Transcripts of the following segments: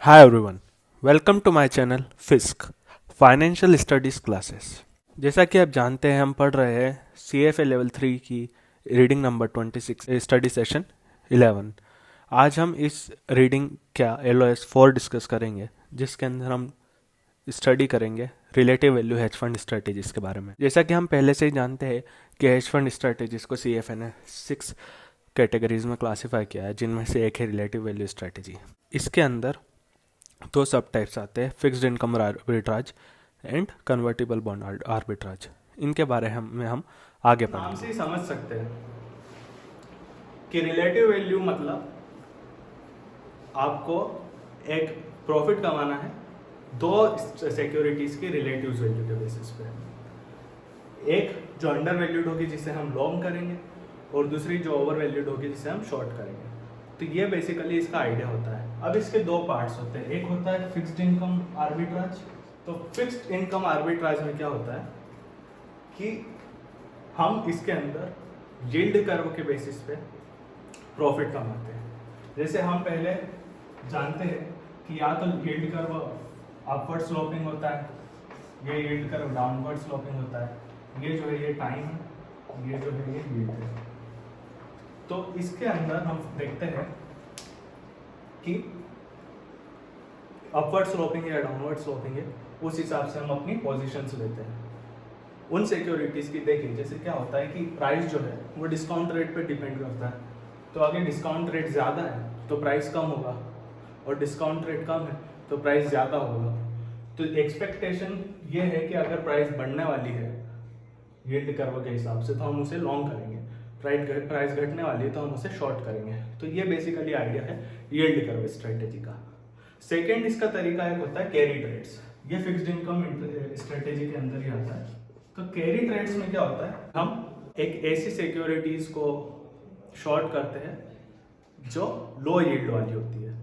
Hi everyone, welcome to my channel FISC financial studies classes. जैसा कि आप जानते हैं हम पढ़ रहे हैं CFA लेवल 3 की रीडिंग नंबर 26 स्टडी सेशन 11। आज हम इस रीडिंग क्या LOS 4 डिस्कस करेंगे, जिसके अंदर हम स्टडी करेंगे relative value hedge fund strategies के बारे में। जैसा कि हम पहले से ही जानते हैं कि हेज फंड स्ट्रेटेजीज को CFA ने 6 कैटेगरीज में क्लासीफाई किया है, जिनमें से एक है रिलेटिव वैल्यू स्ट्रेटेजी। इसके अंदर दो सब टाइप्स आते हैं, fixed income arbitrage and convertible bond arbitrage. इनके बारे में हम आगे नाम पढ़ेंगे। से ही समझ सकते हैं कि रिलेटिव वैल्यू मतलब आपको एक प्रॉफिट कमाना है दो सिक्योरिटीज की रिलेटिव वैल्यू के बेसिस पे। एक जो अंडर वैल्यूड होगी जिसे हम लॉन्ग करेंगे, और दूसरी जो ओवर वैल्यूड होगी जिसे हम शॉर्ट करेंगे। तो ये बेसिकली इसका आइडिया होता है। अब इसके दो पार्ट्स होते हैं, एक होता है फिक्स्ड इनकम आर्बिट्राज। तो फिक्स्ड इनकम आर्बिट्राज में क्या होता है कि हम इसके अंदर यील्ड कर्व के बेसिस पे प्रॉफिट कमाते हैं। जैसे हम पहले जानते हैं कि या तो यील्ड कर्व अपवर्ड स्लोपिंग होता है, ये यील्ड कर्व डाउनवर्ड स्लोपिंग होता है। ये जो है ये टाइम है, ये जो है ये यील्ड है। तो इसके अंदर हम देखते हैं कि अपवर्ड स्लोपिंग या डाउनवर्ड स्लोपिंग है, उस हिसाब से हम अपनी पोजीशंस लेते हैं उन सिक्योरिटीज की। देखिए जैसे क्या होता है कि प्राइस जो है वो डिस्काउंट रेट पे डिपेंड करता है। तो अगर डिस्काउंट रेट ज़्यादा है तो प्राइस कम होगा, और डिस्काउंट रेट कम है तो प्राइस ज़्यादा होगा। तो एक्सपेक्टेशन ये है कि अगर प्राइस बढ़ने वाली है यील्ड कर्व के हिसाब से तो हम उसे लॉन्ग करेंगे, प्राइस घटने वाली है तो हम उसे शॉर्ट करेंगे। तो ये बेसिकली आइडिया है यील्ड कर्व स्ट्रेटेजी का। सेकेंड इसका तरीका एक होता है कैरी ट्रेड्स। ये फिक्स्ड इनकम स्ट्रेटेजी के अंदर ही आता है। तो कैरी ट्रेड्स में क्या होता है, हम एक ऐसी सिक्योरिटीज को शॉर्ट करते हैं जो लो यील्ड वाली होती है,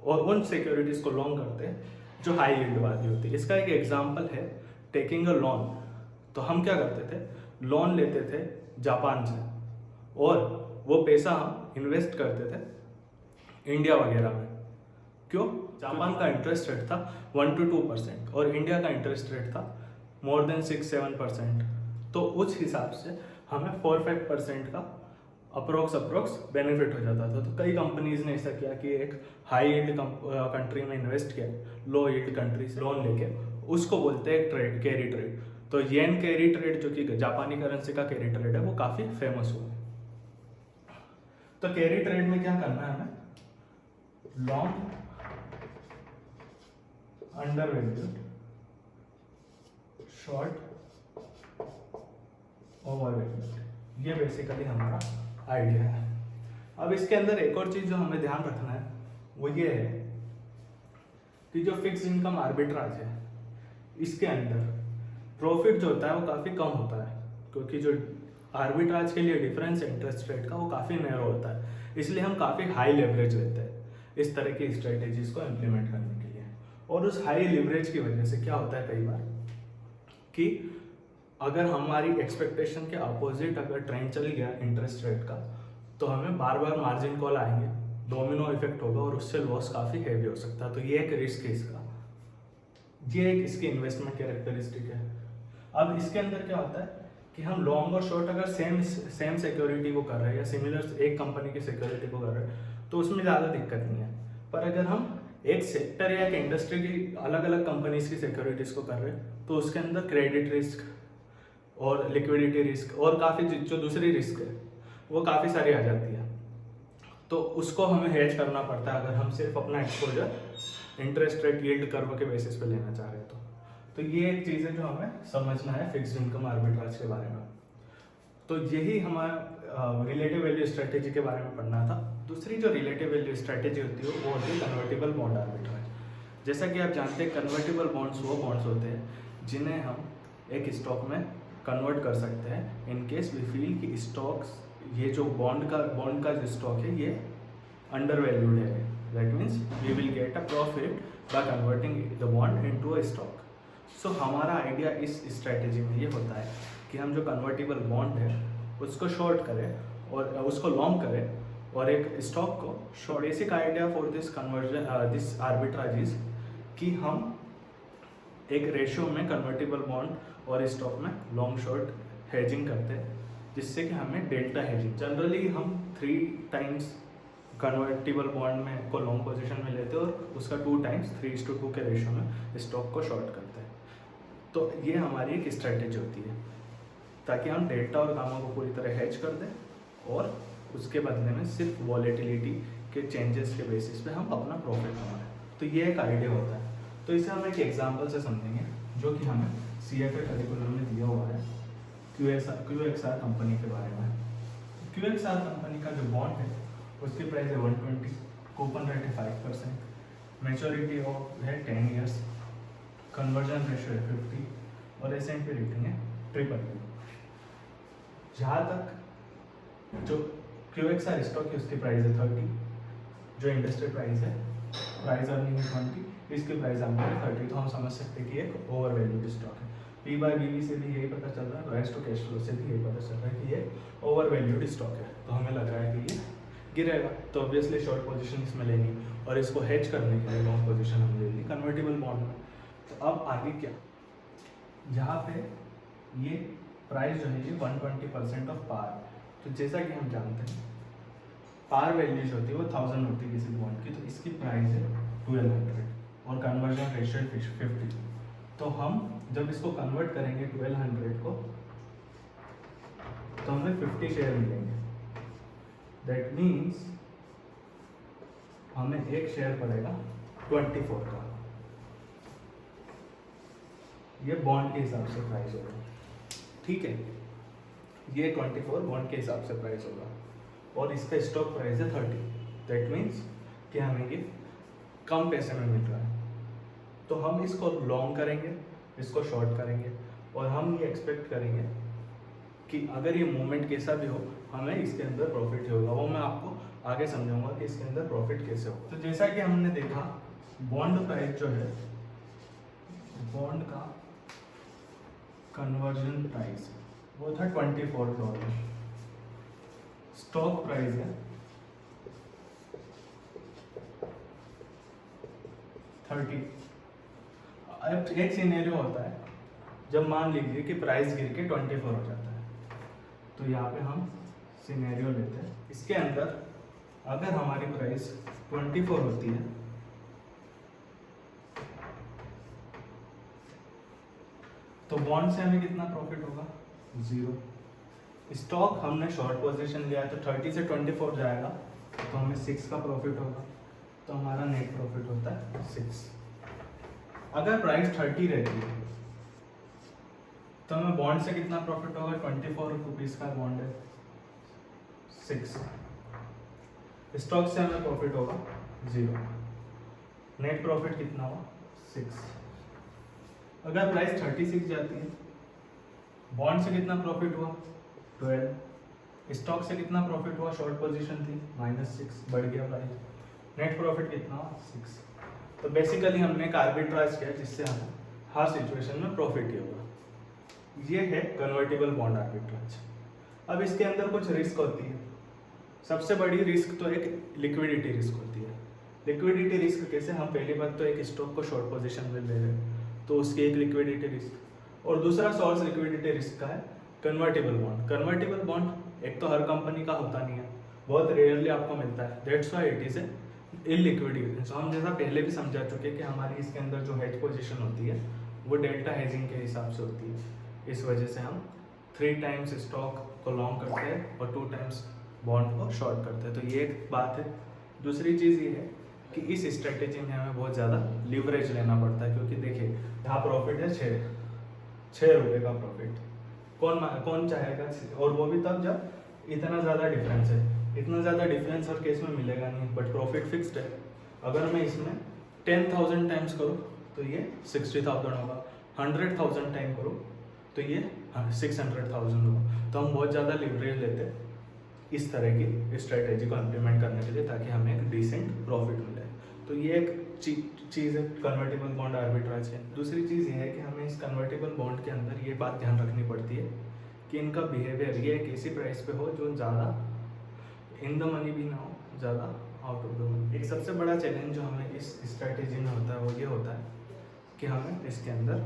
और उन सिक्योरिटीज को लॉन्ग करते हैं जो हाई यील्ड वाली होती है। इसका एक एग्जांपल है टेकिंग अ लोन। तो हम क्या करते थे, लोन लेते थे जापान से, और वो पैसा हम इन्वेस्ट करते थे इंडिया वगैरह में। क्यों? जापान का इंटरेस्ट रेट था 1 to 2% और इंडिया का इंटरेस्ट रेट था मोर देन 6-7%। तो उस हिसाब से हमें 4-5% का अप्रोक्स बेनिफिट हो जाता था। तो कई कंपनीज ने ऐसा किया कि एक हाई यील्ड कंट्री में इन्वेस्ट किया, लो यील्ड कंट्री से लोन लेके, उसको बोलते हैं ट्रेड, कैरी ट्रेड। तो येन कैरी ट्रेड जो कि जापानी करेंसी का कैरी ट्रेड है वो काफ़ी फेमस हुआ। तो कैरी ट्रेड में क्या करना है हमें, long under valued short over valued, ये बेसिकली हमारा आइडिया है। अब इसके अंदर एक और चीज जो हमें ध्यान रखना है वो ये है कि जो फिक्स्ड इनकम आर्बिट्राज है इसके अंदर प्रॉफिट जो होता है वो काफ़ी कम होता है, क्योंकि जो आर्बिट्राज के लिए डिफरेंस इंटरेस्ट रेट का वो काफ़ी नैरो होता है। इसलिए हम काफ़ी हाई लेवरेज लेते हैं इस तरह की स्ट्रेटेजीज को इम्प्लीमेंट करने के लिए। और उस हाई लेवरेज की वजह से क्या होता है कई बार कि अगर हमारी एक्सपेक्टेशन के अपोजिट अगर ट्रेंड चल गया इंटरेस्ट रेट का, तो हमें बार बार मार्जिन कॉल आएंगे, डोमिनो इफेक्ट होगा और उससे लॉस काफ़ी हैवी हो सकता है। तो ये एक रिस्क है इसका, ये एक इसकी इन्वेस्टमेंट कैरेक्टरिस्टिक है। अब इसके अंदर क्या होता है कि हम लॉन्ग और शॉर्ट अगर सेम सिक्योरिटी को कर रहे हैं या सिमिलर एक कंपनी की सिक्योरिटी को कर रहे हैं तो उसमें ज़्यादा दिक्कत नहीं है। पर अगर हम एक सेक्टर या एक इंडस्ट्री की अलग अलग कंपनीज की सिक्योरिटीज को कर रहे हैं तो उसके अंदर क्रेडिट रिस्क और लिक्विडिटी रिस्क और काफ़ी जो दूसरी रिस्क है वो काफ़ी सारी आ जाती है। तो उसको हमें हेज करना पड़ता है अगर हम सिर्फ अपना exposure interest rate yield curve के बेसिस पे लेना चाह रहे हैं तो ये एक चीज़ है जो हमें समझना है फिक्स्ड इनकम आर्बिट्राज के बारे में। तो यही हमारा रिलेटिव वैल्यू स्ट्रेटेजी के बारे में पढ़ना था। दूसरी जो रिलेटिव वैल्यू स्ट्रेटेजी होती है वो होती है कन्वर्टिबल बॉन्ड आर्बिट्राज। जैसा कि आप जानते हैं कन्वर्टिबल बॉन्ड्स वो बॉन्ड्स होते हैं जिन्हें हम एक स्टॉक में कन्वर्ट कर सकते हैं इन केस वी फील कि स्टॉक्स, ये जो बॉन्ड का जो स्टॉक है ये अंडर वैल्यूड है। That means we will get a profit by converting the bond into a stock. So हमारा आइडिया इस स्ट्रेटेजी में ये होता है कि हम जो कन्वर्टिबल बॉन्ड है उसको शॉर्ट करें और उसको लॉन्ग करें, और एक स्टॉक को short. Basic idea for this conversion this arbitrage is कि हम एक रेशियो में कन्वर्टिबल बॉन्ड और स्टॉक में लॉन्ग शॉर्ट हेजिंग करते हैं, जिससे कि हमें डेल्टा हेजिंग, जनरली हम 3 टाइम्स कन्वर्टिबल बॉन्ड में को लॉन्ग पोजीशन में लेते हैं और उसका 2 टाइम्स 3:2 के रेशियो में स्टॉक को शॉर्ट करते हैं। तो ये हमारी एक स्ट्रैटेजी होती है ताकि हम डेल्टा और गामा को पूरी तरह हेज कर दें और उसके बदले में सिर्फ वॉलेटिलिटी के चेंजेस के बेसिस पे हम अपना प्रॉफिट कमाएं। तो ये एक आइडिया होता है। तो इसे हम एक एग्जांपल से समझेंगे जो कि हमें CFA करिकुलम में दिया हुआ है QXR कंपनी के बारे में। QXR कंपनी का जो बॉन्ड है उसकी प्राइस है 120, कूपन रेट है 5%, मैच्योरिटी है 10 ईयर्स, कन्वर्जन रेशियो है 50 और S&P रेटिंग है BBB। जहाँ तक जो QXR स्टॉक है उसकी प्राइस है 30, जो इंडस्ट्री प्राइस है, प्राइस अर्निंग है 20, इसकी प्राइस अर्निंग है 30। तो हम समझ सकते हैं कि एक ओवर वैल्यूड स्टॉक है। P/BV से भी यही पता चल रहा है, प्राइस टू कैश फ्लो से भी यही पता चल रहा है कि ये ओवर वैल्यूड स्टॉक है। तो हमें लग रहा है कि ये गिरेगा, तो ऑब्वियसली शॉर्ट पोजीशन इसमें लेनी और इसको हेज करने के लिए लॉन्ग पोजीशन हम ले ली कन्वर्टिबल बॉन्ड में। तो अब आगे क्या, जहाँ पे ये प्राइस जो है ये 120% ऑफ पार। तो जैसा कि हम जानते हैं पार वैल्यू जो होती है वो 1000 होती है किसी बॉन्ड की, तो इसकी प्राइस है 1200 और कन्वर्जन रेशियो है 50। तो हम जब इसको कन्वर्ट करेंगे 1200 को तो हमें 50 शेयर मिलेंगे। दैट मीन्स हमें एक शेयर पड़ेगा 24 का। ये बॉन्ड के हिसाब से प्राइस होगा, ठीक है। ये 24 बॉन्ड के हिसाब से प्राइस होगा और इसका स्टॉक प्राइस है 30। दैट मीन्स कि हमें ये कम पैसे में मिल रहा है। तो हम इसको लॉन्ग करेंगे, इसको शॉर्ट करेंगे और हम ये एक्सपेक्ट करेंगे कि अगर ये मूवमेंट कैसा भी हो हमें इसके अंदर प्रॉफिट होगा। वो मैं आपको आगे समझाऊंगा कि इसके अंदर प्रॉफिट कैसे हो। तो जैसा कि हमने देखा बॉन्ड प्राइस जो है, बॉन्ड का कन्वर्जन प्राइस वो था $24, स्टॉक प्राइस है 30। अब एक सिनेरियो होता है जब मान लीजिए कि प्राइस गिर के 24 हो जाता है, तो यहाँ पे हम सिनेरियो लेते हैं। इसके अंदर अगर हमारी प्राइस 24 होती है तो बॉन्ड से हमें कितना प्रॉफिट होगा, 0। स्टॉक हमने शॉर्ट पोजीशन लिया है तो 30 से 24 जाएगा तो हमें 6 का प्रॉफिट होगा, तो हमारा नेट प्रॉफिट होता है 6। अगर प्राइस 30 रहती है तो हमें बॉन्ड से कितना प्रॉफिट होगा, 24 रुपीज़ का बॉन्ड है 6। स्टॉक से हमें प्रॉफिट होगा 0, नेट प्रॉफिट कितना हुआ 6। अगर प्राइस 36 जाती है, बॉन्ड से कितना प्रॉफिट हुआ 12, स्टॉक से कितना प्रॉफिट हुआ, शॉर्ट पोजीशन थी -6, बढ़ गया प्राइस, नेट प्रॉफिट कितना हुआ 6। तो बेसिकली हमने एक आर्बिट्राज किया जिससे हमें हर सिचुएशन में प्रॉफिट ही होगा। ये है कन्वर्टिबल बॉन्ड आर्बिट्राज। अब इसके अंदर कुछ रिस्क होती है। सबसे बड़ी रिस्क तो एक लिक्विडिटी रिस्क होती है। लिक्विडिटी रिस्क कैसे, हम पहली बात तो एक स्टॉक को शॉर्ट पोजीशन में ले रहे हैं तो उसकी एक लिक्विडिटी रिस्क, और दूसरा सोर्स लिक्विडिटी रिस्क का है कन्वर्टिबल बॉन्ड। कन्वर्टिबल बॉन्ड एक तो हर कंपनी का होता नहीं है, बहुत रेयरली आपको मिलता है, that's why it is a illiquid. हम जैसा पहले भी समझा चुके हैं कि हमारी इसके अंदर जो हेज पोजीशन होती है वो डेल्टा हेजिंग के हिसाब से होती है। इस वजह से हम 3 टाइम्स स्टॉक को लॉन्ग करते हैं और 2 टाइम्स बॉन्ड को शॉर्ट करते हैं। तो ये एक बात है। दूसरी चीज़ ये है कि इस स्ट्रेटेजी में हमें बहुत ज़्यादा लिवरेज लेना पड़ता है, क्योंकि देखिए यहाँ प्रॉफिट है 6 रुपये का प्रॉफिट, कौन चाहेगा, और वो भी तब जब इतना ज़्यादा डिफरेंस है। इतना ज़्यादा डिफरेंस हर केस में मिलेगा नहीं, बट प्रॉफिट फिक्स्ड है। अगर मैं इसमें 10,000 टाइम्स करूँ तो ये 60,000 होगा, 100,000 टाइम करूँ तो ये 600,000 होगा। तो हम बहुत ज़्यादा लिवरेज लेते हैं इस तरह की स्ट्रेटेजी को इम्प्लीमेंट करने के लिए, ताकि हमें एक डिसेंट प्रॉफिट मिले। तो ये एक चीज़ है कन्वर्टिबल बॉन्ड आर्बिट्राज है। दूसरी चीज़ ये है कि हमें इस कन्वर्टिबल बॉन्ड के अंदर ये बात ध्यान रखनी पड़ती है कि इनका बिहेवियर ये एक ऐसी प्राइस पे हो जो ज़्यादा इन द मनी भी ना हो, ज़्यादा आउट ऑफ द मनी। एक सबसे बड़ा चैलेंज जो हमें इस स्ट्रैटेजी में होता है वो ये होता है कि हमें इसके अंदर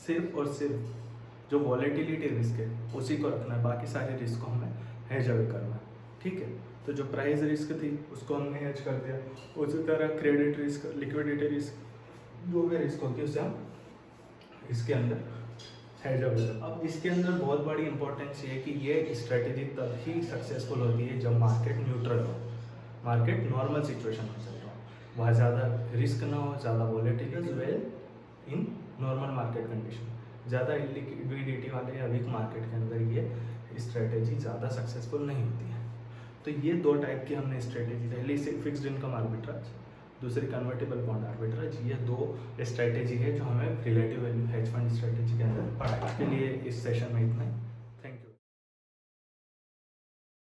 सिर्फ और सिर्फ जो वॉलेटिलिटी रिस्क है उसी को रखना है, बाकी सारे रिस्क को हमें हेज अवे करना है। ठीक है, तो जो प्राइस रिस्क थी उसको हमने हेज कर दिया, उसी तरह क्रेडिट रिस्क, लिक्विडिटी रिस्क, जो भी रिस्क होती है उसे हम इसके अंदर हेज अवे। अब इसके अंदर बहुत बड़ी इंपॉर्टेंस ये है कि ये स्ट्रेटेजी तब ही सक्सेसफुल होती है जब मार्केट न्यूट्रल हो, मार्केट नॉर्मल सिचुएशन में चल रहा हो, वहाँ ज़्यादा रिस्क ना हो, ज़्यादा volatility well in normal market condition. ज़्यादा लिक्विडिटी वाले या वीक मार्केट के अंदर ये स्ट्रेटेजी ज़्यादा सक्सेसफुल नहीं होती है। तो ये दो टाइप की हमने स्ट्रेटेजी, पहली से फिक्स्ड इनकम आर्बिट्राज, दूसरी कन्वर्टेबल बॉन्ड आर्बिट्राज, ये दो स्ट्रेटेजी है जो हमें relative value hedge fund strategy के अंदर पढ़ा है। इसके लिए इस सेशन में इतना ही।